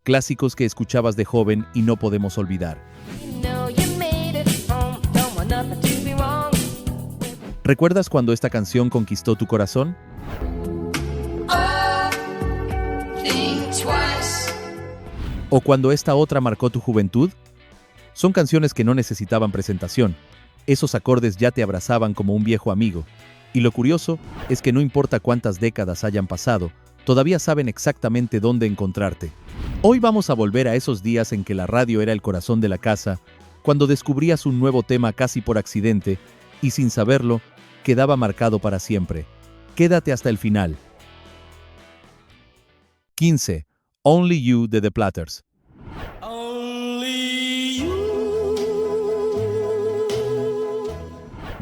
Clásicos que escuchabas de joven y no podemos olvidar. ¿Recuerdas cuando esta canción conquistó tu corazón? ¿O cuando esta otra marcó tu juventud? Son canciones que no necesitaban presentación. Esos acordes ya te abrazaban como un viejo amigo. Y lo curioso es que no importa cuántas décadas hayan pasado, todavía saben exactamente dónde encontrarte. Hoy vamos a volver a esos días en que la radio era el corazón de la casa, cuando descubrías un nuevo tema casi por accidente y sin saberlo, quedaba marcado para siempre. Quédate hasta el final. 15. Only You de The Platters.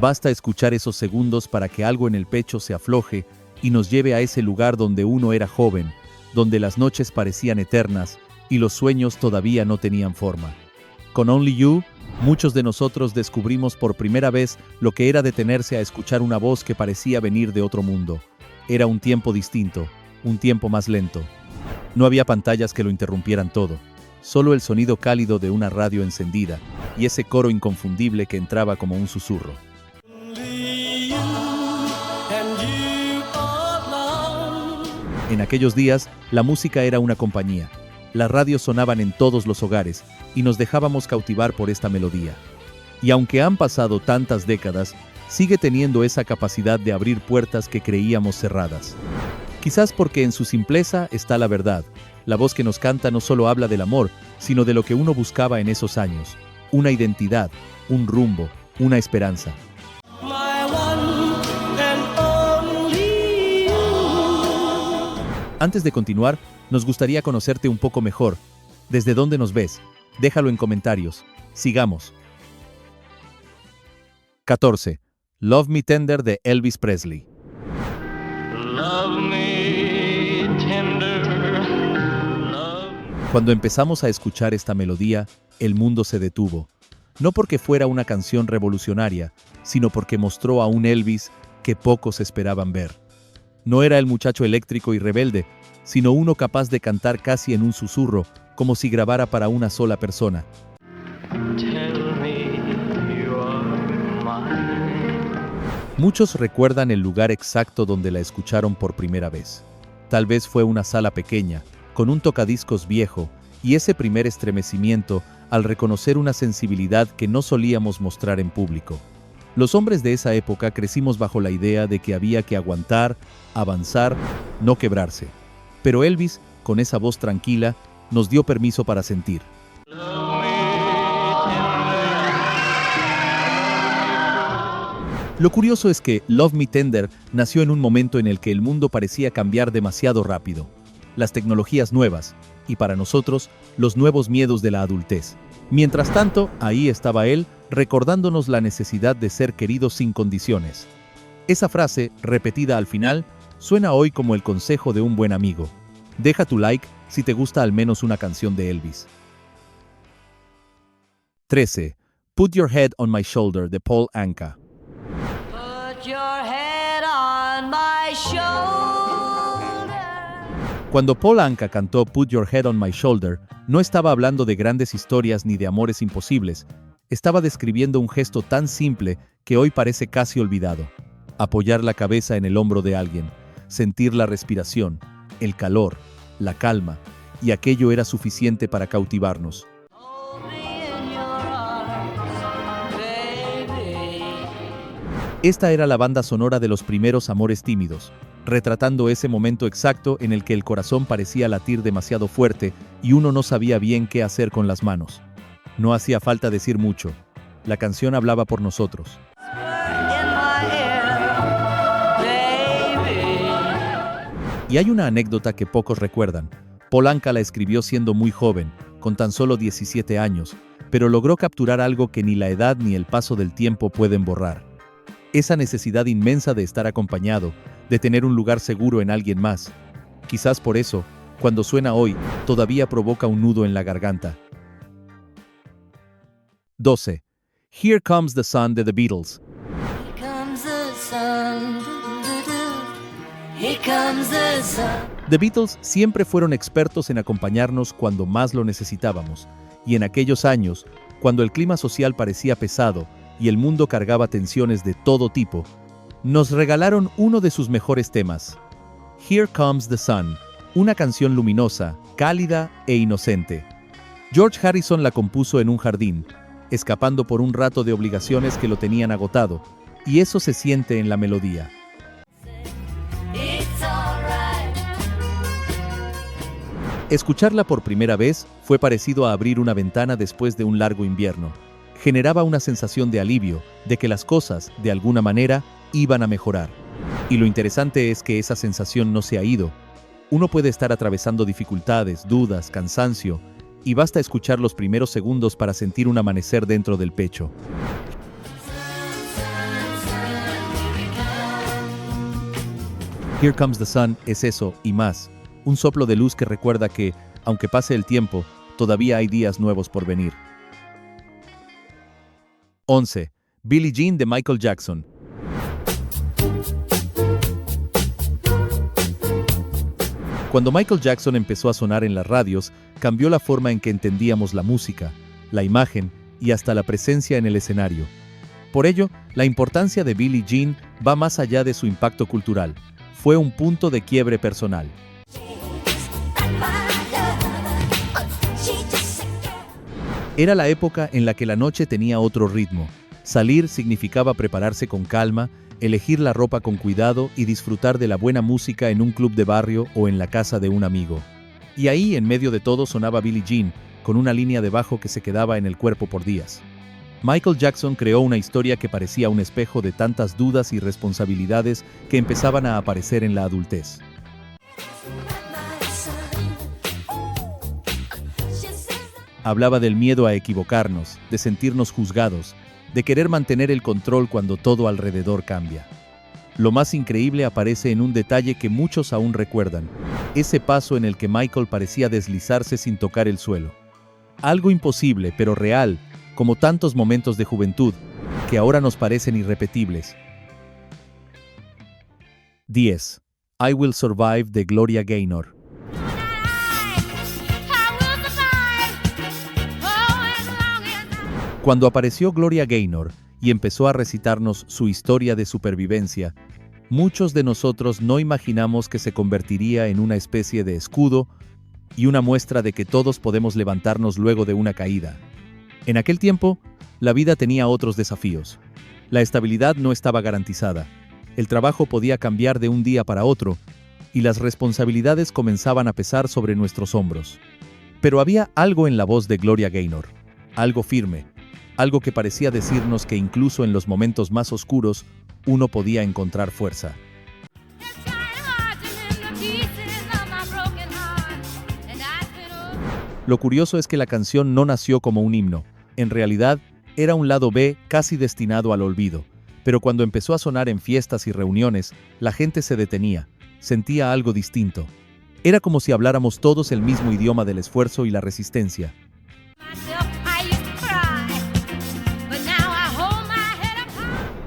Basta escuchar esos segundos para que algo en el pecho se afloje y nos lleve a ese lugar donde uno era joven, donde las noches parecían eternas y los sueños todavía no tenían forma. Con Only You, muchos de nosotros descubrimos por primera vez lo que era detenerse a escuchar una voz que parecía venir de otro mundo. Era un tiempo distinto, un tiempo más lento. No había pantallas que lo interrumpieran todo, solo el sonido cálido de una radio encendida y ese coro inconfundible que entraba como un susurro. En aquellos días, la música era una compañía. Las radios sonaban en todos los hogares y nos dejábamos cautivar por esta melodía. Y aunque han pasado tantas décadas, sigue teniendo esa capacidad de abrir puertas que creíamos cerradas. Quizás porque en su simpleza está la verdad. La voz que nos canta no solo habla del amor, sino de lo que uno buscaba en esos años. Una identidad, un rumbo, una esperanza. Antes de continuar, nos gustaría conocerte un poco mejor. ¿Desde dónde nos ves? Déjalo en comentarios. Sigamos. 14. Love Me Tender de Elvis Presley. Cuando empezamos a escuchar esta melodía, el mundo se detuvo. No porque fuera una canción revolucionaria, sino porque mostró a un Elvis que pocos esperaban ver. No era el muchacho eléctrico y rebelde, sino uno capaz de cantar casi en un susurro, como si grabara para una sola persona. Muchos recuerdan el lugar exacto donde la escucharon por primera vez. Tal vez fue una sala pequeña, con un tocadiscos viejo, y ese primer estremecimiento al reconocer una sensibilidad que no solíamos mostrar en público. Los hombres de esa época crecimos bajo la idea de que había que aguantar, avanzar, no quebrarse. Pero Elvis, con esa voz tranquila, nos dio permiso para sentir. Lo curioso es que Love Me Tender nació en un momento en el que el mundo parecía cambiar demasiado rápido. Las tecnologías nuevas, y para nosotros, los nuevos miedos de la adultez. Mientras tanto, ahí estaba él, recordándonos la necesidad de ser queridos sin condiciones. Esa frase, repetida al final, suena hoy como el consejo de un buen amigo. Deja tu like si te gusta al menos una canción de Elvis. 13. Put Your Head on My Shoulder de Paul Anka. Put your head on my shoulder. Cuando Paul Anka cantó Put Your Head on My Shoulder, no estaba hablando de grandes historias ni de amores imposibles. Estaba describiendo un gesto tan simple que hoy parece casi olvidado. Apoyar la cabeza en el hombro de alguien, sentir la respiración, el calor, la calma, y aquello era suficiente para cautivarnos. Esta era la banda sonora de los primeros amores tímidos, retratando ese momento exacto en el que el corazón parecía latir demasiado fuerte y uno no sabía bien qué hacer con las manos. No hacía falta decir mucho. La canción hablaba por nosotros. Y hay una anécdota que pocos recuerdan. Paul Anka la escribió siendo muy joven, con tan solo 17 años, pero logró capturar algo que ni la edad ni el paso del tiempo pueden borrar. Esa necesidad inmensa de estar acompañado, de tener un lugar seguro en alguien más. Quizás por eso, cuando suena hoy, todavía provoca un nudo en la garganta. 12. Here Comes the Sun de The Beatles. Here comes the sun. Here comes the sun. The Beatles siempre fueron expertos en acompañarnos cuando más lo necesitábamos, y en aquellos años, cuando el clima social parecía pesado y el mundo cargaba tensiones de todo tipo, nos regalaron uno de sus mejores temas, Here Comes the Sun, una canción luminosa, cálida e inocente. George Harrison la compuso en un jardín, escapando por un rato de obligaciones que lo tenían agotado, y eso se siente en la melodía. Escucharla por primera vez fue parecido a abrir una ventana después de un largo invierno. Generaba una sensación de alivio, de que las cosas, de alguna manera, iban a mejorar. Y lo interesante es que esa sensación no se ha ido. Uno puede estar atravesando dificultades, dudas, cansancio, y basta escuchar los primeros segundos para sentir un amanecer dentro del pecho. Here Comes the Sun es eso y más, un soplo de luz que recuerda que, aunque pase el tiempo, todavía hay días nuevos por venir. 11. Billie Jean de Michael Jackson. Cuando Michael Jackson empezó a sonar en las radios, cambió la forma en que entendíamos la música, la imagen y hasta la presencia en el escenario. Por ello, la importancia de Billie Jean va más allá de su impacto cultural. Fue un punto de quiebre personal. Era la época en la que la noche tenía otro ritmo. Salir significaba prepararse con calma, elegir la ropa con cuidado y disfrutar de la buena música en un club de barrio o en la casa de un amigo. Y ahí, en medio de todo, sonaba Billie Jean, con una línea de bajo que se quedaba en el cuerpo por días. Michael Jackson creó una historia que parecía un espejo de tantas dudas y responsabilidades que empezaban a aparecer en la adultez. Hablaba del miedo a equivocarnos, de sentirnos juzgados, de querer mantener el control cuando todo alrededor cambia. Lo más increíble aparece en un detalle que muchos aún recuerdan, ese paso en el que Michael parecía deslizarse sin tocar el suelo. Algo imposible, pero real, como tantos momentos de juventud, que ahora nos parecen irrepetibles. 10. I Will Survive de Gloria Gaynor. Cuando apareció Gloria Gaynor y empezó a recitarnos su historia de supervivencia, muchos de nosotros no imaginamos que se convertiría en una especie de escudo y una muestra de que todos podemos levantarnos luego de una caída. En aquel tiempo, la vida tenía otros desafíos. La estabilidad no estaba garantizada, el trabajo podía cambiar de un día para otro, y las responsabilidades comenzaban a pesar sobre nuestros hombros. Pero había algo en la voz de Gloria Gaynor, algo firme, algo que parecía decirnos que incluso en los momentos más oscuros, uno podía encontrar fuerza. Lo curioso es que la canción no nació como un himno. En realidad, era un lado B casi destinado al olvido. Pero cuando empezó a sonar en fiestas y reuniones, la gente se detenía, sentía algo distinto. Era como si habláramos todos el mismo idioma del esfuerzo y la resistencia.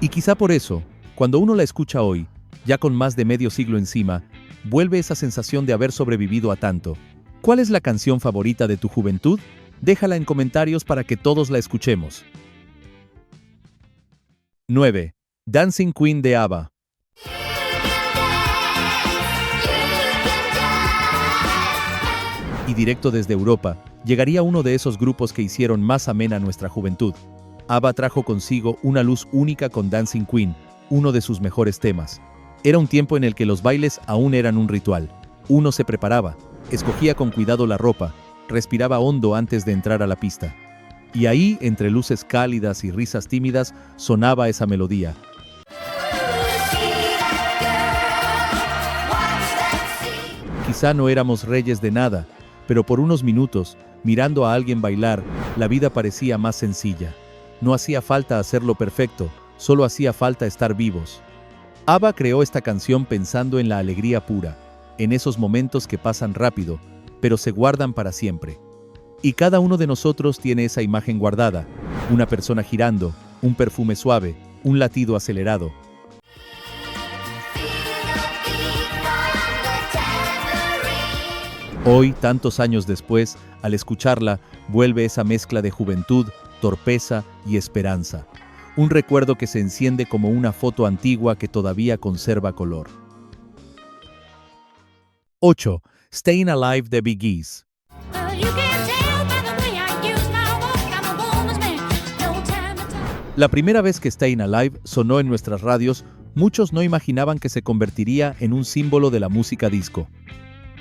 Y quizá por eso, cuando uno la escucha hoy, ya con más de medio siglo encima, vuelve esa sensación de haber sobrevivido a tanto. ¿Cuál es la canción favorita de tu juventud? Déjala en comentarios para que todos la escuchemos. 9. Dancing Queen de ABBA. Y directo desde Europa, llegaría uno de esos grupos que hicieron más amena nuestra juventud. ABBA trajo consigo una luz única con Dancing Queen, uno de sus mejores temas. Era un tiempo en el que los bailes aún eran un ritual. Uno se preparaba, escogía con cuidado la ropa, respiraba hondo antes de entrar a la pista. Y ahí, entre luces cálidas y risas tímidas, sonaba esa melodía. Quizá no éramos reyes de nada, pero por unos minutos, mirando a alguien bailar, la vida parecía más sencilla. No hacía falta hacerlo perfecto, solo hacía falta estar vivos. ABBA creó esta canción pensando en la alegría pura, en esos momentos que pasan rápido, pero se guardan para siempre. Y cada uno de nosotros tiene esa imagen guardada, una persona girando, un perfume suave, un latido acelerado. Hoy, tantos años después, al escucharla, vuelve esa mezcla de juventud, torpeza y esperanza. Un recuerdo que se enciende como una foto antigua que todavía conserva color. 8. Stayin' Alive de Bee Gees. La primera vez que Stayin' Alive sonó en nuestras radios, muchos no imaginaban que se convertiría en un símbolo de la música disco.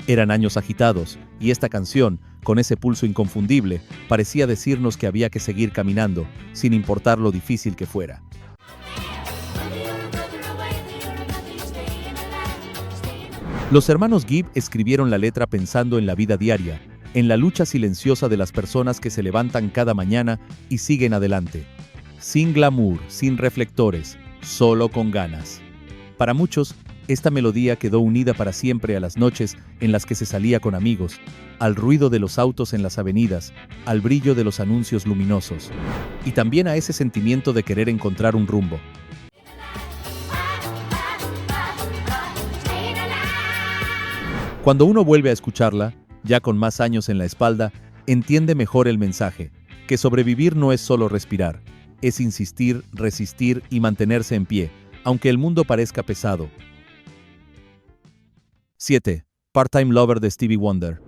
Eran años agitados, y esta canción, con ese pulso inconfundible, parecía decirnos que había que seguir caminando, sin importar lo difícil que fuera. Los hermanos Gibb escribieron la letra pensando en la vida diaria, en la lucha silenciosa de las personas que se levantan cada mañana y siguen adelante. Sin glamour, sin reflectores, solo con ganas. Para muchos, esta melodía quedó unida para siempre a las noches en las que se salía con amigos, al ruido de los autos en las avenidas, al brillo de los anuncios luminosos, y también a ese sentimiento de querer encontrar un rumbo. Cuando uno vuelve a escucharla, ya con más años en la espalda, entiende mejor el mensaje, que sobrevivir no es solo respirar, es insistir, resistir y mantenerse en pie, aunque el mundo parezca pesado. 7. Part-Time Lover de Stevie Wonder.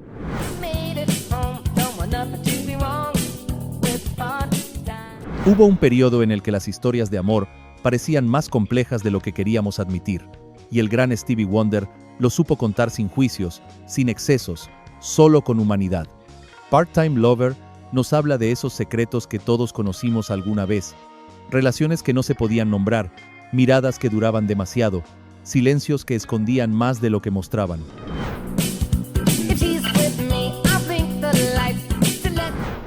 Hubo un periodo en el que las historias de amor parecían más complejas de lo que queríamos admitir, y el gran Stevie Wonder lo supo contar sin juicios, sin excesos, solo con humanidad. Part-Time Lover nos habla de esos secretos que todos conocimos alguna vez, relaciones que no se podían nombrar, miradas que duraban demasiado, silencios que escondían más de lo que mostraban.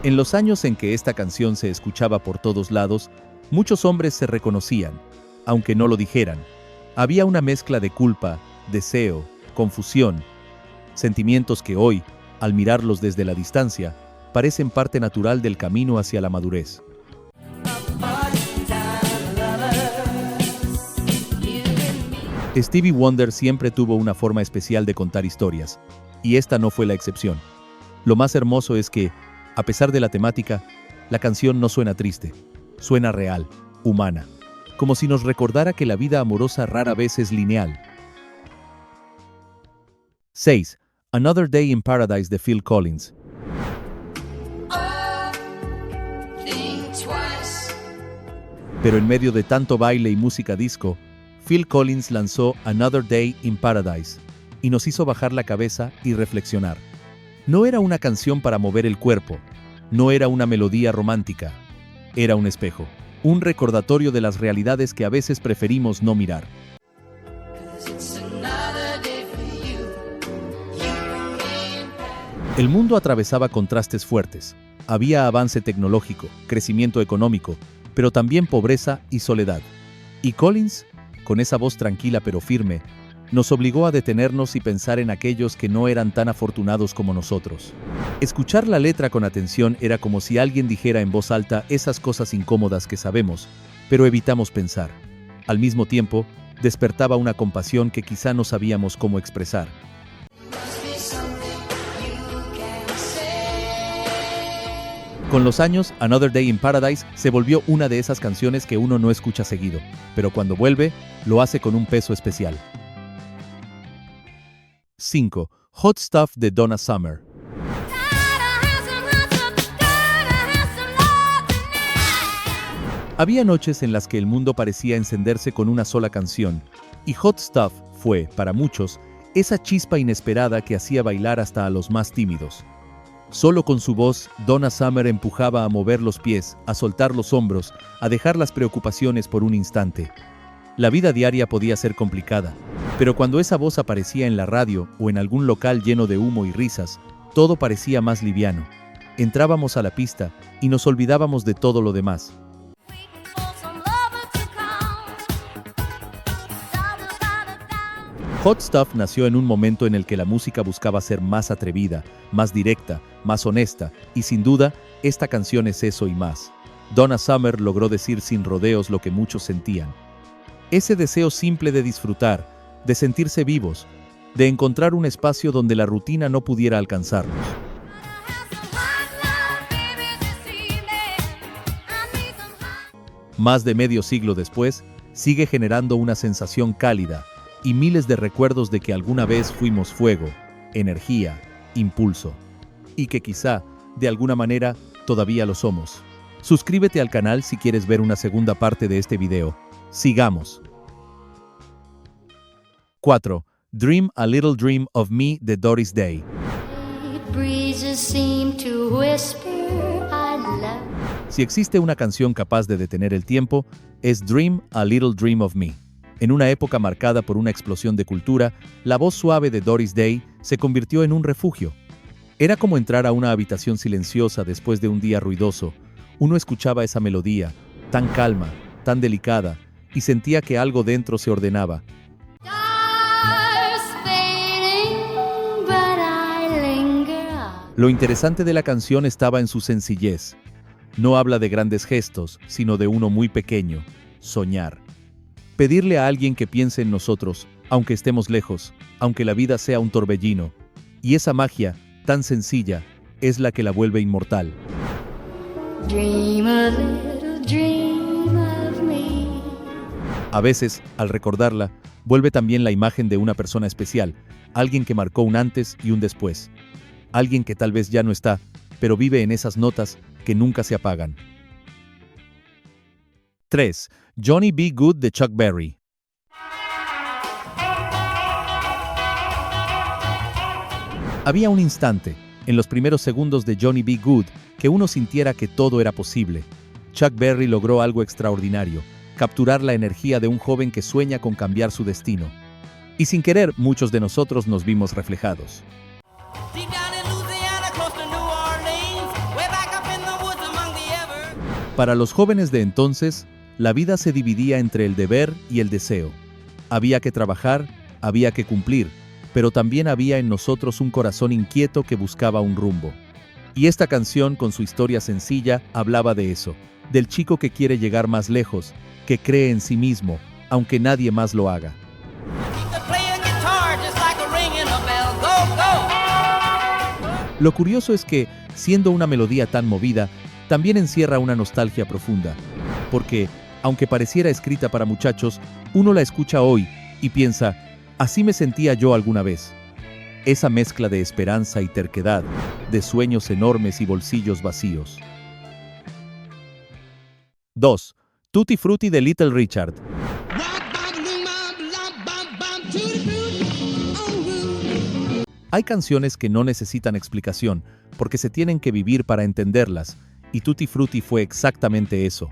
En los años en que esta canción se escuchaba por todos lados, muchos hombres se reconocían, aunque no lo dijeran. Había una mezcla de culpa, deseo, confusión, sentimientos que hoy, al mirarlos desde la distancia, parecen parte natural del camino hacia la madurez. Stevie Wonder siempre tuvo una forma especial de contar historias, y esta no fue la excepción. Lo más hermoso es que, a pesar de la temática, la canción no suena triste, suena real, humana, como si nos recordara que la vida amorosa rara vez es lineal. 6. Another Day in Paradise de Phil Collins. Pero en medio de tanto baile y música disco, Phil Collins lanzó Another Day in Paradise y nos hizo bajar la cabeza y reflexionar. No era una canción para mover el cuerpo, no era una melodía romántica, era un espejo, un recordatorio de las realidades que a veces preferimos no mirar. El mundo atravesaba contrastes fuertes. Había avance tecnológico, crecimiento económico, pero también pobreza y soledad. Y Collins, con esa voz tranquila pero firme, nos obligó a detenernos y pensar en aquellos que no eran tan afortunados como nosotros. Escuchar la letra con atención era como si alguien dijera en voz alta esas cosas incómodas que sabemos, pero evitamos pensar. Al mismo tiempo, despertaba una compasión que quizá no sabíamos cómo expresar. Con los años, Another Day in Paradise se volvió una de esas canciones que uno no escucha seguido, pero cuando vuelve, lo hace con un peso especial. 5. Hot Stuff de Donna Summer. Había noches en las que el mundo parecía encenderse con una sola canción, y Hot Stuff fue, para muchos, esa chispa inesperada que hacía bailar hasta a los más tímidos. Solo con su voz, Donna Summer empujaba a mover los pies, a soltar los hombros, a dejar las preocupaciones por un instante. La vida diaria podía ser complicada, pero cuando esa voz aparecía en la radio o en algún local lleno de humo y risas, todo parecía más liviano. Entrábamos a la pista y nos olvidábamos de todo lo demás. Hot Stuff nació en un momento en el que la música buscaba ser más atrevida, más directa, más honesta, y sin duda, esta canción es eso y más. Donna Summer logró decir sin rodeos lo que muchos sentían. Ese deseo simple de disfrutar, de sentirse vivos, de encontrar un espacio donde la rutina no pudiera alcanzarnos. Más de medio siglo después, sigue generando una sensación cálida y miles de recuerdos de que alguna vez fuimos fuego, energía, impulso. Y que quizá, de alguna manera, todavía lo somos. Suscríbete al canal si quieres ver una segunda parte de este video. Sigamos. 4. Dream a Little Dream of Me de Doris Day. Si existe una canción capaz de detener el tiempo, es Dream a Little Dream of Me. En una época marcada por una explosión de cultura, la voz suave de Doris Day se convirtió en un refugio. Era como entrar a una habitación silenciosa después de un día ruidoso. Uno escuchaba esa melodía, tan calma, tan delicada, y sentía que algo dentro se ordenaba. Lo interesante de la canción estaba en su sencillez. No habla de grandes gestos, sino de uno muy pequeño: soñar. Pedirle a alguien que piense en nosotros, aunque estemos lejos, aunque la vida sea un torbellino. Y esa magia, tan sencilla, es la que la vuelve inmortal. Dream a little dream of me. A veces, al recordarla, vuelve también la imagen de una persona especial, alguien que marcó un antes y un después. Alguien que tal vez ya no está, pero vive en esas notas que nunca se apagan. 3. Johnny B. Good de Chuck Berry. Había un instante, en los primeros segundos de Johnny B. Good, que uno sintiera que todo era posible. Chuck Berry logró algo extraordinario: capturar la energía de un joven que sueña con cambiar su destino. Y sin querer, muchos de nosotros nos vimos reflejados. Para los jóvenes de entonces, la vida se dividía entre el deber y el deseo. Había que trabajar, había que cumplir, pero también había en nosotros un corazón inquieto que buscaba un rumbo. Y esta canción, con su historia sencilla, hablaba de eso, del chico que quiere llegar más lejos, que cree en sí mismo, aunque nadie más lo haga. Lo curioso es que, siendo una melodía tan movida, también encierra una nostalgia profunda, porque, aunque pareciera escrita para muchachos, uno la escucha hoy y piensa: así me sentía yo alguna vez. Esa mezcla de esperanza y terquedad, de sueños enormes y bolsillos vacíos. 2. Tutti Frutti de Little Richard. Hay canciones que no necesitan explicación, porque se tienen que vivir para entenderlas, y Tutti Frutti fue exactamente eso.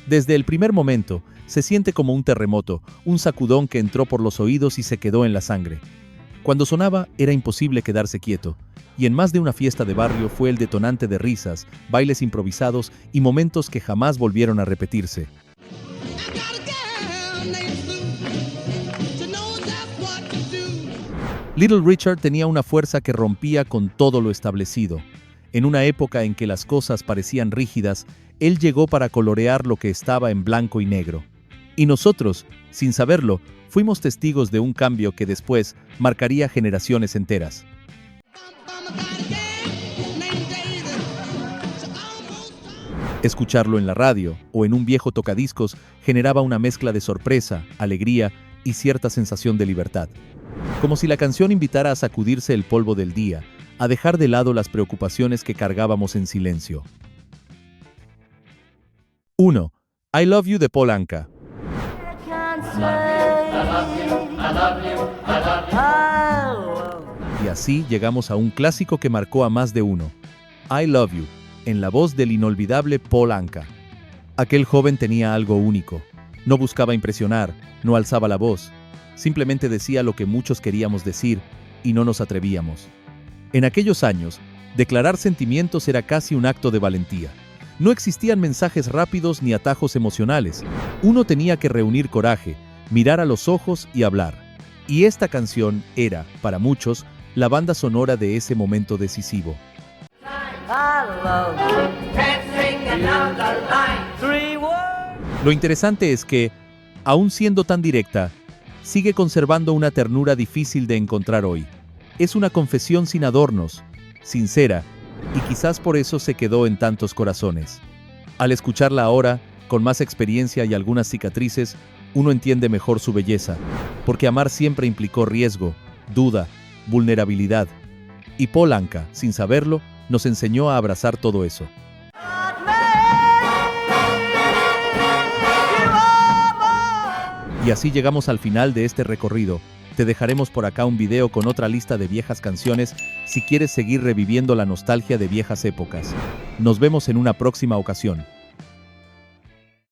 Desde el primer momento, se siente como un terremoto, un sacudón que entró por los oídos y se quedó en la sangre. Cuando sonaba, era imposible quedarse quieto, y en más de una fiesta de barrio fue el detonante de risas, bailes improvisados y momentos que jamás volvieron a repetirse. Little Richard tenía una fuerza que rompía con todo lo establecido. En una época en que las cosas parecían rígidas, él llegó para colorear lo que estaba en blanco y negro. Y nosotros, sin saberlo, fuimos testigos de un cambio que después marcaría generaciones enteras. Escucharlo en la radio o en un viejo tocadiscos generaba una mezcla de sorpresa, alegría y cierta sensación de libertad. Como si la canción invitara a sacudirse el polvo del día, a dejar de lado las preocupaciones que cargábamos en silencio. 1. I Love You de Paul Anka. Y así llegamos a un clásico que marcó a más de uno. I Love You, en la voz del inolvidable Paul Anka. Aquel joven tenía algo único. No buscaba impresionar, no alzaba la voz. Simplemente decía lo que muchos queríamos decir y no nos atrevíamos. En aquellos años, declarar sentimientos era casi un acto de valentía. No existían mensajes rápidos ni atajos emocionales. Uno tenía que reunir coraje, mirar a los ojos y hablar. Y esta canción era, para muchos, la banda sonora de ese momento decisivo. Lo interesante es que, aun siendo tan directa, sigue conservando una ternura difícil de encontrar hoy. Es una confesión sin adornos, sincera, y quizás por eso se quedó en tantos corazones. Al escucharla ahora, con más experiencia y algunas cicatrices, uno entiende mejor su belleza, porque amar siempre implicó riesgo, duda, vulnerabilidad. Y Paul Anka, sin saberlo, nos enseñó a abrazar todo eso. Y así llegamos al final de este recorrido. Te dejaremos por acá un video con otra lista de viejas canciones si quieres seguir reviviendo la nostalgia de viejas épocas. Nos vemos en una próxima ocasión.